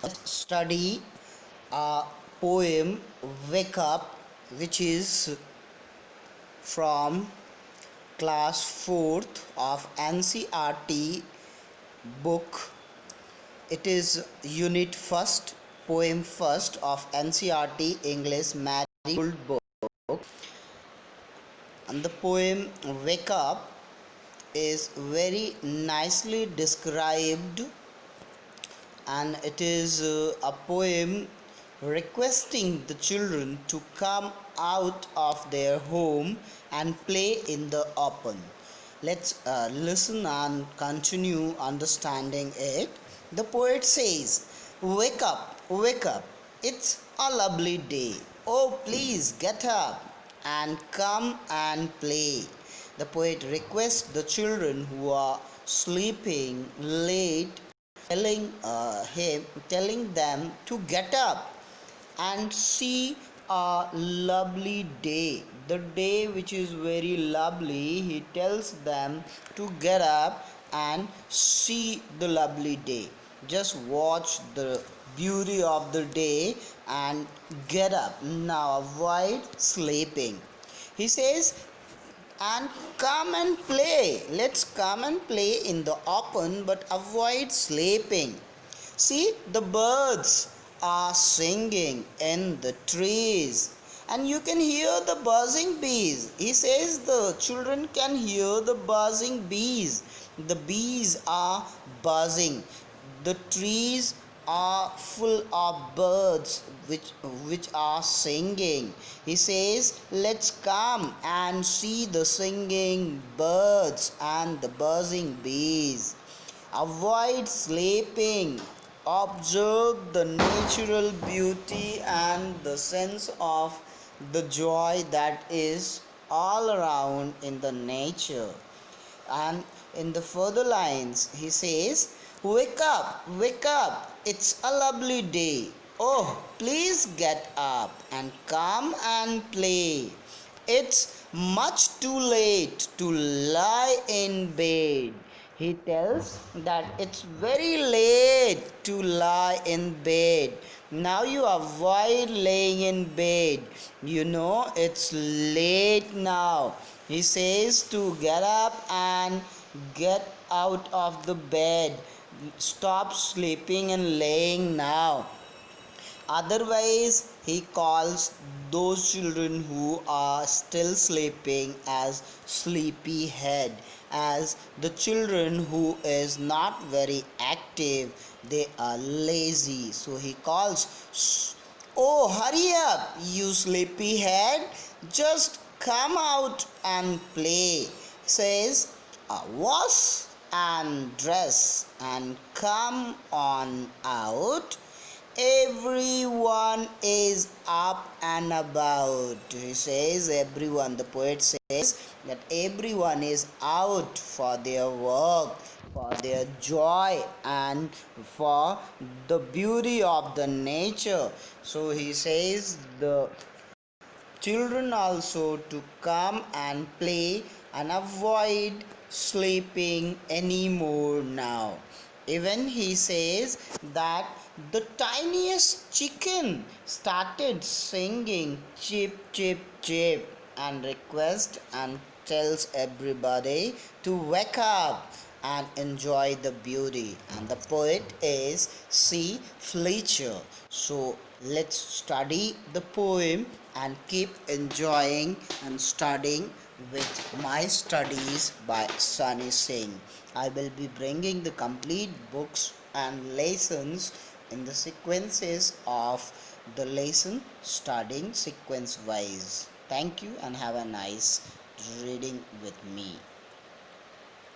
Study a poem Wake Up, which is from class 4th of NCERT book. It is unit first, poem first of NCERT English Marigold book. And the poem Wake Up is very nicely described, and it is a poem requesting the children to come out of their home and play in the open. Let's listen and continue understanding it. The poet says, wake up, it's a lovely day. Oh, please get up and come and play. The poet requests the children who are sleeping late, telling them to get up and see a lovely day. The day which is very lovely, he tells them to get up and see the lovely day. Just watch the beauty of the day and get up. Now avoid sleeping. He says, and come and play. Let's come and play in the open, but avoid sleeping. See, the birds are singing in the trees, and you can hear the buzzing bees. He says the children can hear the buzzing bees. The bees are buzzing. The trees are full of birds which are singing. He says, let's come and see the singing birds and the buzzing bees. Avoid sleeping. Observe the natural beauty and the sense of the joy that is all around in the nature. And in the further lines, he says, wake up, it's a lovely day. Oh, please get up and come and play. It's much too late to lie in bed. He tells that it's very late to lie in bed. Now you avoid laying in bed. You know it's late now. He says to get up and get out of the bed. Stop sleeping and laying now. Otherwise, he calls those children who are still sleeping as sleepyhead, as the children who is not very active, they are lazy. So he calls, oh, hurry up, you sleepyhead, just come out and play. Says, wash and dress and come on out. Everyone is up and about. He says everyone, the poet says that everyone is out for their work, for their joy, and for the beauty of the nature. So he says the children also to come and play and avoid sleeping anymore now. Even he says that the tiniest chicken started singing chip chip chip and request and tells everybody to wake up and enjoy the beauty. And the poet is C. Fletcher. So let's study the poem and keep enjoying and studying with My Studies by Sunny Singh. I will be bringing the complete books and lessons in the sequences of the lesson, studying sequence wise. Thank you and have a nice reading with me.